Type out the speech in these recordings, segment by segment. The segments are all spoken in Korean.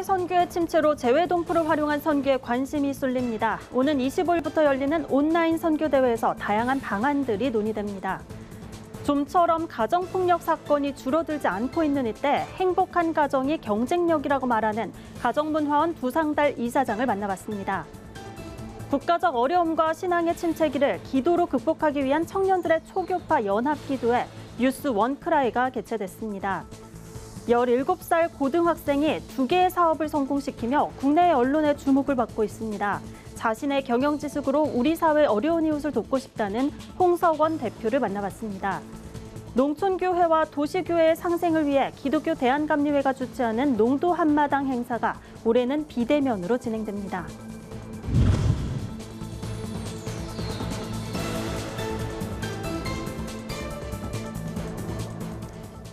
선교의 침체로 재외동포를 활용한 선교에 관심이 쏠립니다. 오는 25일부터 열리는 온라인 선교대회에서 다양한 방안들이 논의됩니다. 좀처럼 가정폭력 사건이 줄어들지 않고 있는 이때 행복한 가정이 경쟁력이라고 말하는 가정문화원 두상달 이사장을 만나봤습니다. 국가적 어려움과 신앙의 침체기를 기도로 극복하기 위한 청년들의 초교파 연합기도회 유스 원크라이가 개최됐습니다. 17살 고등학생이 2개의 사업을 성공시키며 국내 언론의 주목을 받고 있습니다. 자신의 경영지식으로 우리 사회 어려운 이웃을 돕고 싶다는 홍석원 대표를 만나봤습니다. 농촌교회와 도시교회의 상생을 위해 기독교 대한감리회가 주최하는 농도 한마당 행사가 올해는 비대면으로 진행됩니다.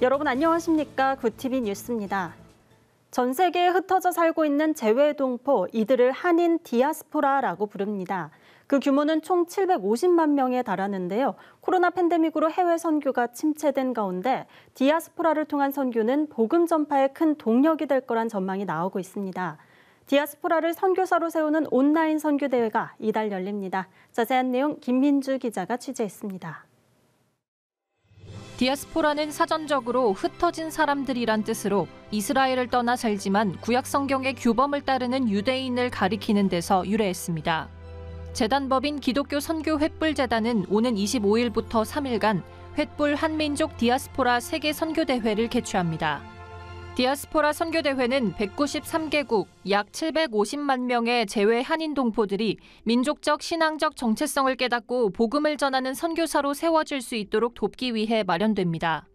여러분 안녕하십니까? 굿TV 뉴스입니다. 전 세계에 흩어져 살고 있는 재외동포, 이들을 한인 디아스포라라고 부릅니다. 그 규모는 총 750만 명에 달하는데요. 코로나 팬데믹으로 해외 선교가 침체된 가운데 디아스포라를 통한 선교는 복음 전파에 큰 동력이 될 거란 전망이 나오고 있습니다. 디아스포라를 선교사로 세우는 온라인 선교대회가 이달 열립니다. 자세한 내용 김민주 기자가 취재했습니다. 디아스포라는 사전적으로 흩어진 사람들이란 뜻으로 이스라엘을 떠나 살지만 구약 성경의 규범을 따르는 유대인을 가리키는 데서 유래했습니다. 재단법인 기독교 선교 횃불재단은 오는 25일부터 3일간 횃불 한민족 디아스포라 세계 선교대회를 개최합니다. 디아스포라 선교대회는 193개국 약 750만 명의 재외 한인 동포들이 민족적 신앙적 정체성을 깨닫고 복음을 전하는 선교사로 세워질 수 있도록 돕기 위해 마련됩니다.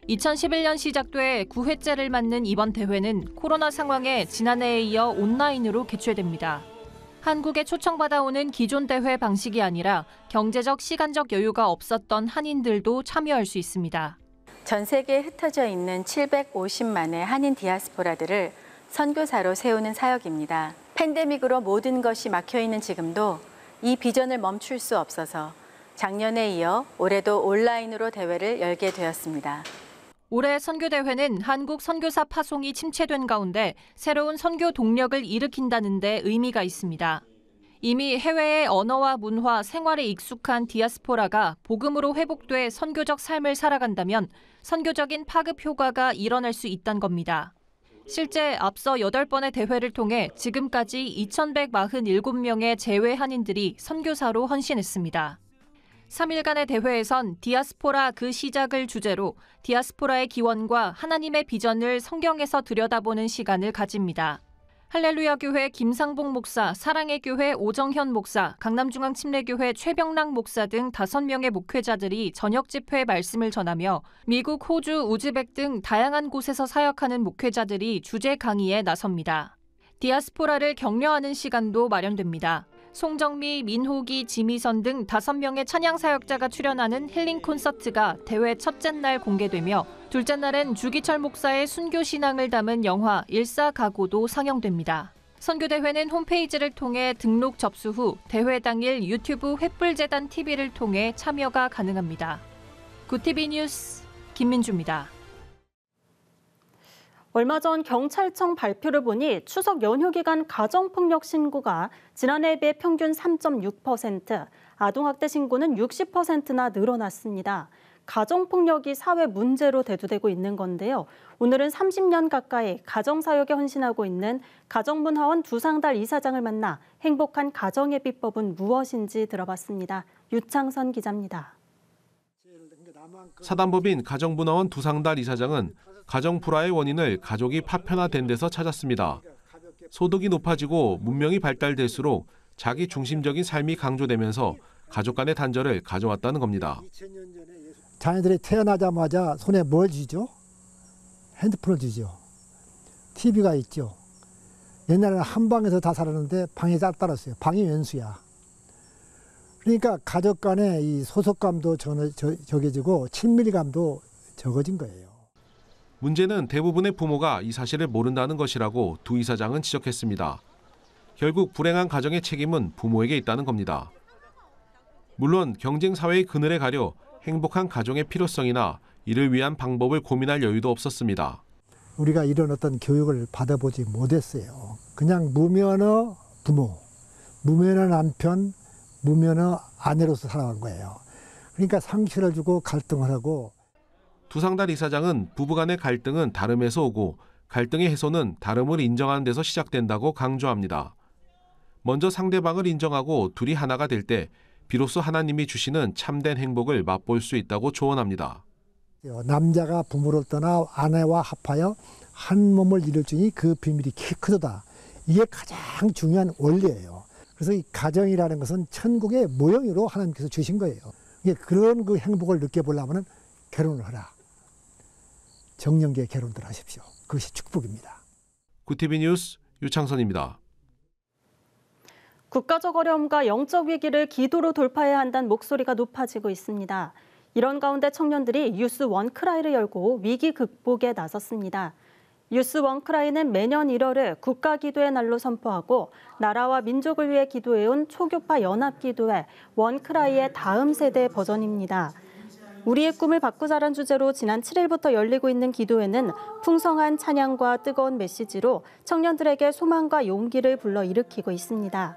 2011년 시작돼 9회째를 맞는 이번 대회는 코로나 상황에 지난해에 이어 온라인으로 개최됩니다. 한국에 초청받아오는 기존 대회 방식이 아니라 경제적, 시간적 여유가 없었던 한인들도 참여할 수 있습니다. 전 세계에 흩어져 있는 750만의 한인 디아스포라들을 선교사로 세우는 사역입니다. 팬데믹으로 모든 것이 막혀있는 지금도 이 비전을 멈출 수 없어서 작년에 이어 올해도 온라인으로 대회를 열게 되었습니다. 올해 선교대회는 한국 선교사 파송이 침체된 가운데 새로운 선교 동력을 일으킨다는 데 의미가 있습니다. 이미 해외의 언어와 문화, 생활에 익숙한 디아스포라가 복음으로 회복돼 선교적 삶을 살아간다면 선교적인 파급 효과가 일어날 수 있다는 겁니다. 실제 앞서 8번의 대회를 통해 지금까지 2,147명의 재외 한인들이 선교사로 헌신했습니다. 3일간의 대회에선 디아스포라 그 시작을 주제로 디아스포라의 기원과 하나님의 비전을 성경에서 들여다보는 시간을 가집니다. 할렐루야 교회 김상봉 목사, 사랑의 교회 오정현 목사, 강남중앙침례교회 최병락 목사 등 5명의 목회자들이 저녁 집회 말씀을 전하며 미국, 호주, 우즈벡 등 다양한 곳에서 사역하는 목회자들이 주제 강의에 나섭니다. 디아스포라를 격려하는 시간도 마련됩니다. 송정미, 민호기, 지미선 등 5명의 찬양 사역자가 출연하는 힐링 콘서트가 대회 첫째 날 공개되며 둘째 날엔 주기철 목사의 순교 신앙을 담은 영화 일사가고도 상영됩니다. 선교대회는 홈페이지를 통해 등록 접수 후 대회 당일 유튜브 횃불재단 TV를 통해 참여가 가능합니다. 굿TV 뉴스 김민주입니다. 얼마 전 경찰청 발표를 보니 추석 연휴 기간 가정폭력 신고가 지난해에 비해 평균 3.6%, 아동학대 신고는 60%나 늘어났습니다. 가정폭력이 사회 문제로 대두되고 있는 건데요. 오늘은 30년 가까이 가정사역에 헌신하고 있는 가정문화원 두상달 이사장을 만나 행복한 가정의 비법은 무엇인지 들어봤습니다. 유창선 기자입니다. 사단법인 가정문화원 두상달 이사장은 가정 불화의 원인을 가족이 파편화된 데서 찾았습니다. 소득이 높아지고 문명이 발달될수록 자기 중심적인 삶이 강조되면서 가족 간의 단절을 가져왔다는 겁니다. 자녀들이 태어나자마자 손에 뭘 쥐죠? 핸드폰을 쥐죠. TV가 있죠. 옛날에는 한 방에서 다 살았는데 방이 짝따랐어요. 방이 왼수야. 그러니까 가족 간의 이 소속감도 적어지고 친밀감도 적어진 거예요. 문제는 대부분의 부모가 이 사실을 모른다는 것이라고 두 이사장은 지적했습니다. 결국 불행한 가정의 책임은 부모에게 있다는 겁니다. 물론 경쟁 사회의 그늘에 가려 행복한 가정의 필요성이나 이를 위한 방법을 고민할 여유도 없었습니다. 우리가 이런 어떤 교육을 받아보지 못했어요. 그냥 무면허 부모, 무면허 남편, 무면허 아내로서 살아간 거예요. 그러니까 상처를 주고 갈등을 하고. 두상달 이사장은 부부간의 갈등은 다름에서 오고 갈등의 해소는 다름을 인정하는 데서 시작된다고 강조합니다. 먼저 상대방을 인정하고 둘이 하나가 될 때 비로소 하나님이 주시는 참된 행복을 맛볼 수 있다고 조언합니다. 남자가 부모를 떠나 아내와 합하여 한 몸을 이룰지니 그 비밀이 키 크도다. 이게 가장 중요한 원리예요. 그래서 이 가정이라는 것은 천국의 모형으로 하나님께서 주신 거예요. 그런 그 행복을 느껴보려면 결혼을 하라. 정년기에 결혼들 하십시오. 그것이 축복입니다. 구티비 뉴스 유창선입니다. 국가적 어려움과 영적 위기를 기도로 돌파해야 한다는 목소리가 높아지고 있습니다. 이런 가운데 청년들이 유스 원크라이를 열고 위기 극복에 나섰습니다. 유스 원크라이는 매년 1월을 국가기도의 날로 선포하고 나라와 민족을 위해 기도해온 초교파 연합기도회 원크라이의 다음 세대 버전입니다. 우리의 꿈을 바꾸자란 주제로 지난 7일부터 열리고 있는 기도회는 풍성한 찬양과 뜨거운 메시지로 청년들에게 소망과 용기를 불러일으키고 있습니다.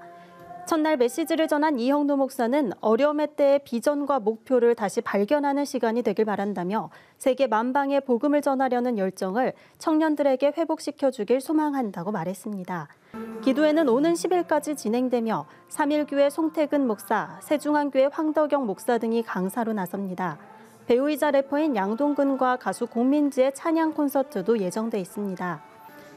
첫날 메시지를 전한 이형노 목사는 어려움의 때의 비전과 목표를 다시 발견하는 시간이 되길 바란다며 세계 만방에 복음을 전하려는 열정을 청년들에게 회복시켜주길 소망한다고 말했습니다. 기도회는 오는 10일까지 진행되며 3일교회 송태근 목사, 세중앙교회 황덕영 목사 등이 강사로 나섭니다. 배우이자 래퍼인 양동근과 가수 공민지의 찬양 콘서트도 예정돼 있습니다.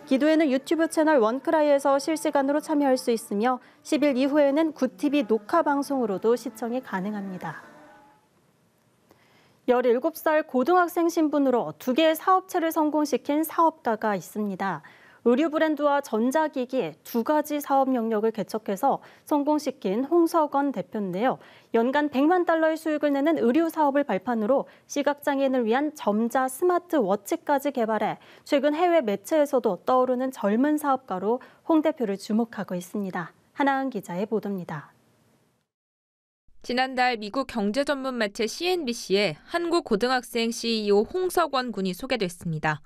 기도회는 유튜브 채널 원크라이에서 실시간으로 참여할 수 있으며 10일 이후에는 구티비 녹화 방송으로도 시청이 가능합니다. 17살 고등학생 신분으로 2개의 사업체를 성공시킨 사업가가 있습니다. 의류 브랜드와 전자기기 2가지 사업 영역을 개척해서 성공시킨 홍석원 대표인데요. 연간 100만 달러의 수익을 내는 의류 사업을 발판으로 시각장애인을 위한 점자 스마트워치까지 개발해 최근 해외 매체에서도 떠오르는 젊은 사업가로 홍 대표를 주목하고 있습니다. 하나은 기자의 보도입니다. 지난달 미국 경제 전문 매체 CNBC에 한국 고등학생 CEO 홍석원 군이 소개됐습니다.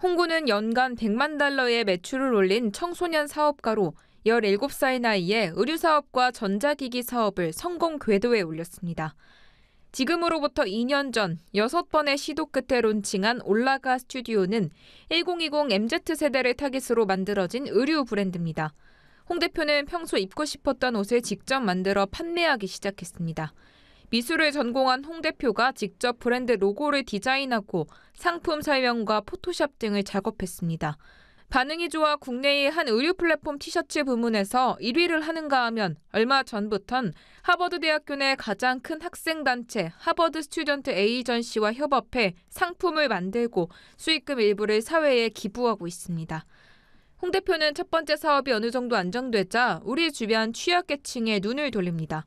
홍 군은 연간 100만 달러의 매출을 올린 청소년 사업가로 17살 나이에 의류사업과 전자기기 사업을 성공 궤도에 올렸습니다. 지금으로부터 2년 전 6번의 시도 끝에 론칭한 올라가 스튜디오는 1020 MZ세대를 타깃으로 만들어진 의류 브랜드입니다. 홍 대표는 평소 입고 싶었던 옷을 직접 만들어 판매하기 시작했습니다. 미술을 전공한 홍 대표가 직접 브랜드 로고를 디자인하고 상품 설명과 포토샵 등을 작업했습니다. 반응이 좋아 국내의 한 의류 플랫폼 티셔츠 부문에서 1위를 하는가 하면 얼마 전부턴 하버드 대학교 내 가장 큰 학생단체 하버드 스튜던트 에이전시와 협업해 상품을 만들고 수익금 일부를 사회에 기부하고 있습니다. 홍 대표는 첫 번째 사업이 어느 정도 안정되자 우리 주변 취약계층에 눈을 돌립니다.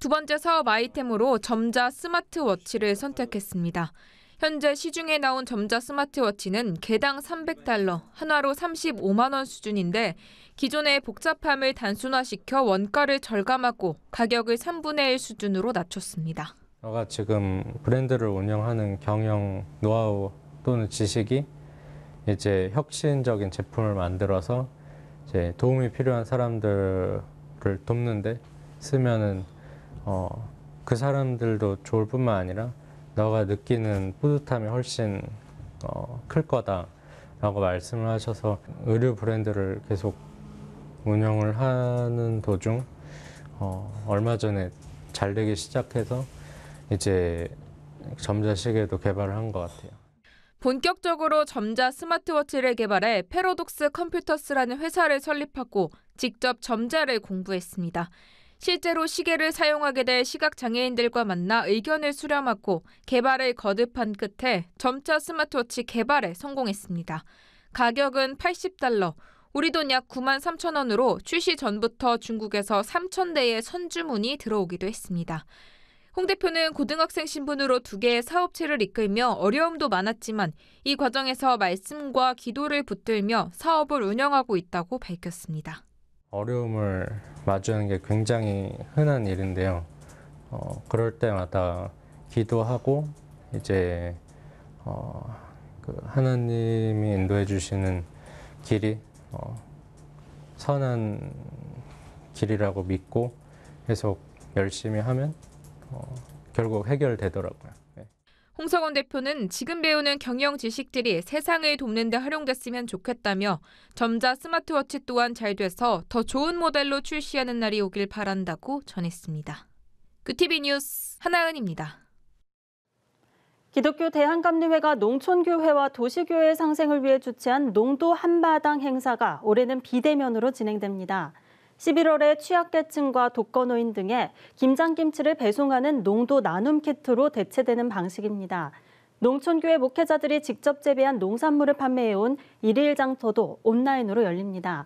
두 번째 사업 아이템으로 점자 스마트워치를 선택했습니다. 현재 시중에 나온 점자 스마트워치는 개당 300달러, 한화로 35만 원 수준인데 기존의 복잡함을 단순화시켜 원가를 절감하고 가격을 3분의 1 수준으로 낮췄습니다. 제가 지금 브랜드를 운영하는 경영 노하우 또는 지식이 이제 혁신적인 제품을 만들어서 이제 도움이 필요한 사람들을 돕는데 쓰면은 그 사람들도 좋을 뿐만 아니라 너가 느끼는 뿌듯함이 훨씬 클 거다라고 말씀을 하셔서 의류 브랜드를 계속 운영을 하는 도중 얼마 전에 잘 되기 시작해서 이제 점자시계도 개발을 한 것 같아요. 본격적으로 점자 스마트워치를 개발해 패러독스 컴퓨터스라는 회사를 설립하고 직접 점자를 공부했습니다. 실제로 시계를 사용하게 될 시각장애인들과 만나 의견을 수렴하고 개발을 거듭한 끝에 점자 스마트워치 개발에 성공했습니다. 가격은 80달러, 우리 돈 약 9만 3천 원으로 출시 전부터 중국에서 3천 대의 선주문이 들어오기도 했습니다. 홍 대표는 고등학생 신분으로 2개의 사업체를 이끌며 어려움도 많았지만 이 과정에서 말씀과 기도를 붙들며 사업을 운영하고 있다고 밝혔습니다. 어려움을 마주하는 게 굉장히 흔한 일인데요. 그럴 때마다 기도하고 이제 그 하나님이 인도해 주시는 길이 선한 길이라고 믿고 계속 열심히 하면 결국 해결되더라고요. 네. 홍석원 대표는 지금 배우는 경영 지식들이 세상을 돕는 데 활용됐으면 좋겠다며 점자 스마트워치 또한 잘 돼서 더 좋은 모델로 출시하는 날이 오길 바란다고 전했습니다. 굿TV 뉴스 하나은입니다. 기독교 대한감리회가 농촌교회와 도시교회 상생을 위해 주최한 농도 한마당 행사가 올해는 비대면으로 진행됩니다. 11월에 취약계층과 독거노인 등에 김장김치를 배송하는 농도 나눔 키트로 대체되는 방식입니다. 농촌교회 목회자들이 직접 재배한 농산물을 판매해온 일일 장터도 온라인으로 열립니다.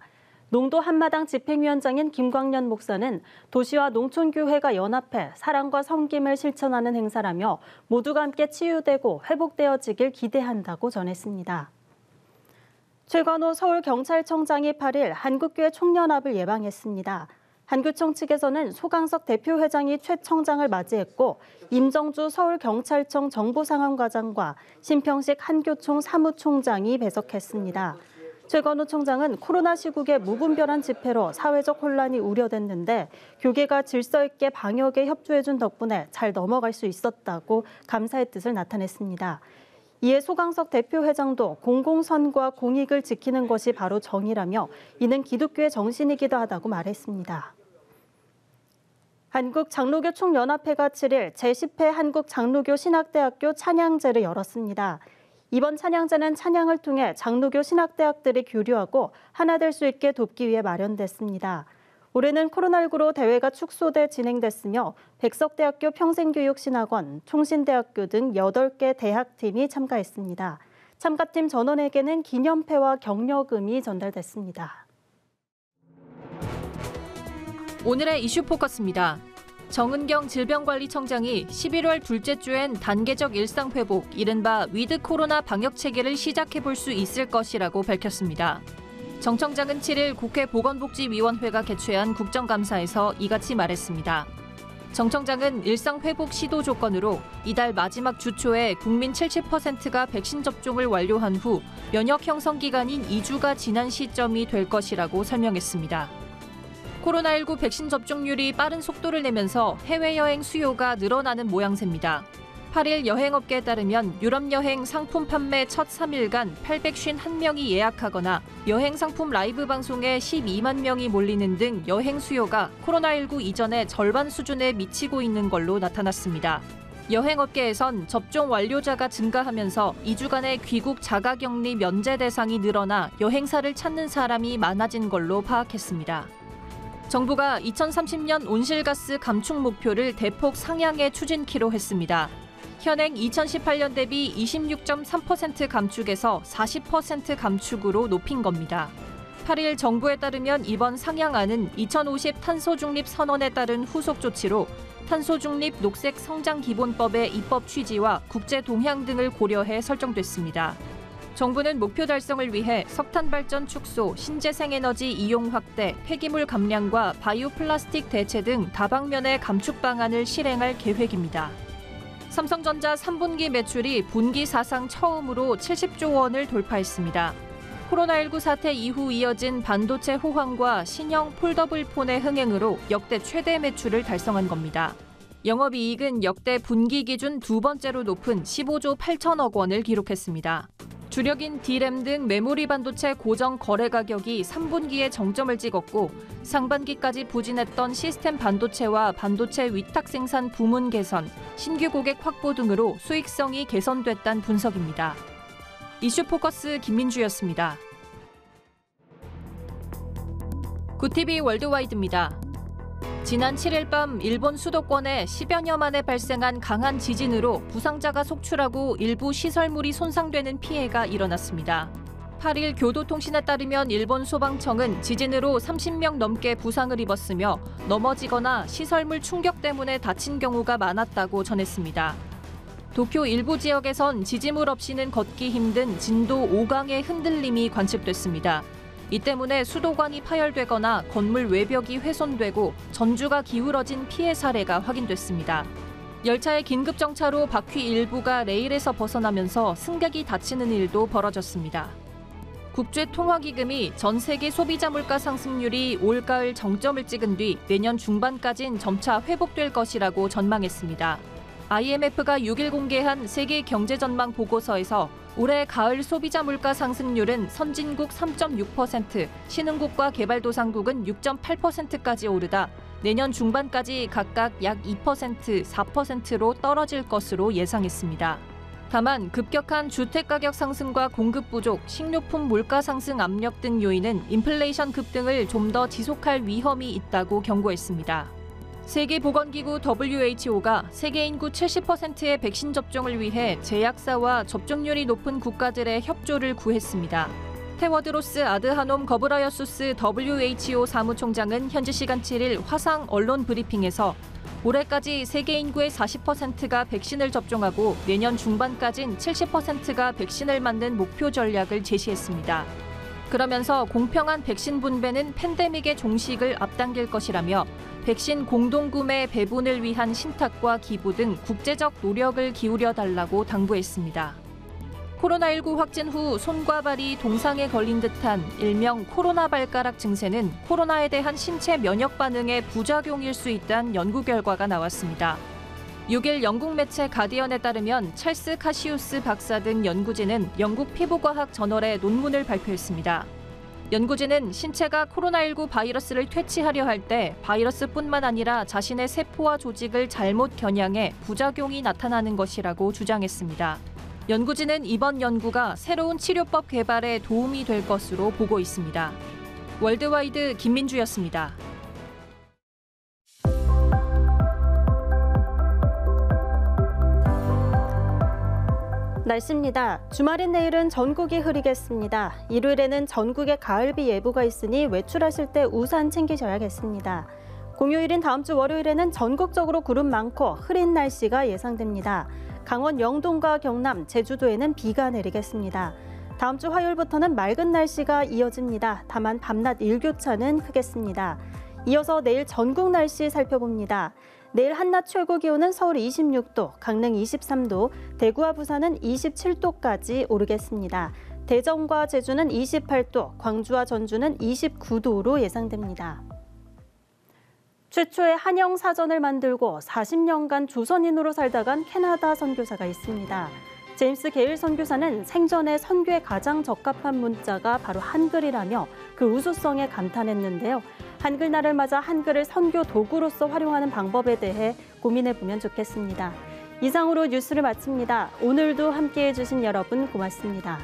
농도 한마당 집행위원장인 김광년 목사는 도시와 농촌교회가 연합해 사랑과 섬김을 실천하는 행사라며 모두가 함께 치유되고 회복되어지길 기대한다고 전했습니다. 최관호 서울경찰청장이 8일 한국교회 총연합을 예방했습니다. 한교총 측에서는 소강석 대표회장이 최 청장을 맞이했고 임정주 서울경찰청 정보상황과장과 신평식 한교총 사무총장이 배석했습니다. 최건호 총장은 코로나 시국의 무분별한 집회로 사회적 혼란이 우려됐는데 교계가 질서 있게 방역에 협조해준 덕분에 잘 넘어갈 수 있었다고 감사의 뜻을 나타냈습니다. 이에 소강석 대표회장도 공공선과 공익을 지키는 것이 바로 정의라며 이는 기독교의 정신이기도 하다고 말했습니다. 한국장로교 총연합회가 7일 제10회 한국장로교 신학대학교 찬양제를 열었습니다. 이번 찬양제는 찬양을 통해 장로교 신학대학들이 교류하고 하나 될 수 있게 돕기 위해 마련됐습니다. 올해는 코로나19로 대회가 축소돼 진행됐으며 백석대학교 평생교육신학원, 총신대학교 등 8개 대학팀이 참가했습니다. 참가팀 전원에게는 기념패와 격려금이 전달됐습니다. 오늘의 이슈 포커스입니다. 정은경 질병관리청장이 11월 둘째 주엔 단계적 일상회복, 이른바 위드 코로나 방역 체계를 시작해볼 수 있을 것이라고 밝혔습니다. 정 청장은 7일 국회 보건복지위원회가 개최한 국정감사에서 이같이 말했습니다. 정 청장은 일상회복 시도 조건으로 이달 마지막 주 초에 국민 70%가 백신 접종을 완료한 후 면역 형성 기간인 2주가 지난 시점이 될 것이라고 설명했습니다. 코로나19 백신 접종률이 빠른 속도를 내면서 해외여행 수요가 늘어나는 모양새입니다. 8일 여행업계에 따르면 유럽여행 상품 판매 첫 3일간 851명이 예약하거나 여행상품 라이브 방송에 12만 명이 몰리는 등 여행 수요가 코로나19 이전의 절반 수준에 미치고 있는 걸로 나타났습니다. 여행업계에선 접종 완료자가 증가하면서 2주간의 귀국 자가격리 면제 대상이 늘어나 여행사를 찾는 사람이 많아진 걸로 파악했습니다. 정부가 2030년 온실가스 감축 목표를 대폭 상향해 추진키로 했습니다. 현행 2018년 대비 26.3% 감축에서 40% 감축으로 높인 겁니다. 8일 정부에 따르면 이번 상향안은 2050 탄소중립 선언에 따른 후속 조치로 탄소중립 녹색성장기본법의 입법 취지와 국제 동향 등을 고려해 설정됐습니다. 정부는 목표 달성을 위해 석탄 발전 축소, 신재생에너지 이용 확대, 폐기물 감량과 바이오 플라스틱 대체 등 다방면의 감축 방안을 실행할 계획입니다. 삼성전자 3분기 매출이 분기 사상 처음으로 70조 원을 돌파했습니다. 코로나19 사태 이후 이어진 반도체 호황과 신형 폴더블폰의 흥행으로 역대 최대 매출을 달성한 겁니다. 영업이익은 역대 분기 기준 두 번째로 높은 15조 8천억 원을 기록했습니다. 주력인 D램 등 메모리 반도체 고정 거래 가격이 3분기에 정점을 찍었고 상반기까지 부진했던 시스템 반도체와 반도체 위탁 생산 부문 개선, 신규 고객 확보 등으로 수익성이 개선됐다는 분석입니다. 이슈 포커스 김민주였습니다. 굿TV 월드와이드입니다. 지난 7일 밤 일본 수도권에 10여년 만에 발생한 강한 지진으로 부상자가 속출하고 일부 시설물이 손상되는 피해가 일어났습니다. 8일 교도통신에 따르면 일본 소방청은 지진으로 30명 넘게 부상을 입었으며 넘어지거나 시설물 충격 때문에 다친 경우가 많았다고 전했습니다. 도쿄 일부 지역에선 지지물 없이는 걷기 힘든 진도 5강의 흔들림이 관측됐습니다. 이 때문에 수도관이 파열되거나 건물 외벽이 훼손되고 전주가 기울어진 피해 사례가 확인됐습니다. 열차의 긴급 정차로 바퀴 일부가 레일에서 벗어나면서 승객이 다치는 일도 벌어졌습니다. 국제통화기금이 전 세계 소비자 물가 상승률이 올가을 정점을 찍은 뒤 내년 중반까진 점차 회복될 것이라고 전망했습니다. IMF가 6일 공개한 세계 경제 전망 보고서에서 올해 가을 소비자 물가 상승률은 선진국 3.6%, 신흥국과 개발도상국은 6.8%까지 오르다 내년 중반까지 각각 약 2%, 4%로 떨어질 것으로 예상했습니다. 다만 급격한 주택가격 상승과 공급 부족, 식료품 물가 상승 압력 등 요인은 인플레이션 급등을 좀 더 지속할 위험이 있다고 경고했습니다. 세계보건기구 WHO가 세계 인구 70%의 백신 접종을 위해 제약사와 접종률이 높은 국가들의 협조를 구했습니다. 테워드로스 아드하놈 거브라여수스 WHO 사무총장은 현지 시간 7일 화상 언론 브리핑에서 올해까지 세계 인구의 40%가 백신을 접종하고 내년 중반까진 70%가 백신을 맞는 목표 전략을 제시했습니다. 그러면서 공평한 백신 분배는 팬데믹의 종식을 앞당길 것이라며 백신 공동구매 배분을 위한 신탁과 기부 등 국제적 노력을 기울여 달라고 당부했습니다. 코로나19 확진 후 손과 발이 동상에 걸린 듯한 일명 코로나 발가락 증세는 코로나에 대한 신체 면역 반응의 부작용일 수 있다는 연구 결과가 나왔습니다. 6일 영국 매체 가디언에 따르면 찰스 카시우스 박사 등 연구진은 영국 피부과학 저널에 논문을 발표했습니다. 연구진은 신체가 코로나19 바이러스를 퇴치하려 할 때 바이러스뿐만 아니라 자신의 세포와 조직을 잘못 겨냥해 부작용이 나타나는 것이라고 주장했습니다. 연구진은 이번 연구가 새로운 치료법 개발에 도움이 될 것으로 보고 있습니다. 월드와이드 김민주였습니다. 날씨입니다. 주말인 내일은 전국이 흐리겠습니다. 일요일에는 전국에 가을비 예보가 있으니 외출하실 때 우산 챙기셔야겠습니다. 공휴일인 다음 주 월요일에는 전국적으로 구름 많고 흐린 날씨가 예상됩니다. 강원 영동과 경남, 제주도에는 비가 내리겠습니다. 다음 주 화요일부터는 맑은 날씨가 이어집니다. 다만 밤낮 일교차는 크겠습니다. 이어서 내일 전국 날씨 살펴봅니다. 내일 한낮 최고 기온은 서울 26도, 강릉 23도, 대구와 부산은 27도까지 오르겠습니다. 대전과 제주는 28도, 광주와 전주는 29도로 예상됩니다. 최초의 한영 사전을 만들고 40년간 조선인으로 살다 간 캐나다 선교사가 있습니다. 제임스 게일 선교사는 생전에 선교에 가장 적합한 문자가 바로 한글이라며 그 우수성에 감탄했는데요. 한글날을 맞아 한글을 선교 도구로서 활용하는 방법에 대해 고민해보면 좋겠습니다. 이상으로 뉴스를 마칩니다. 오늘도 함께해 주신 여러분 고맙습니다.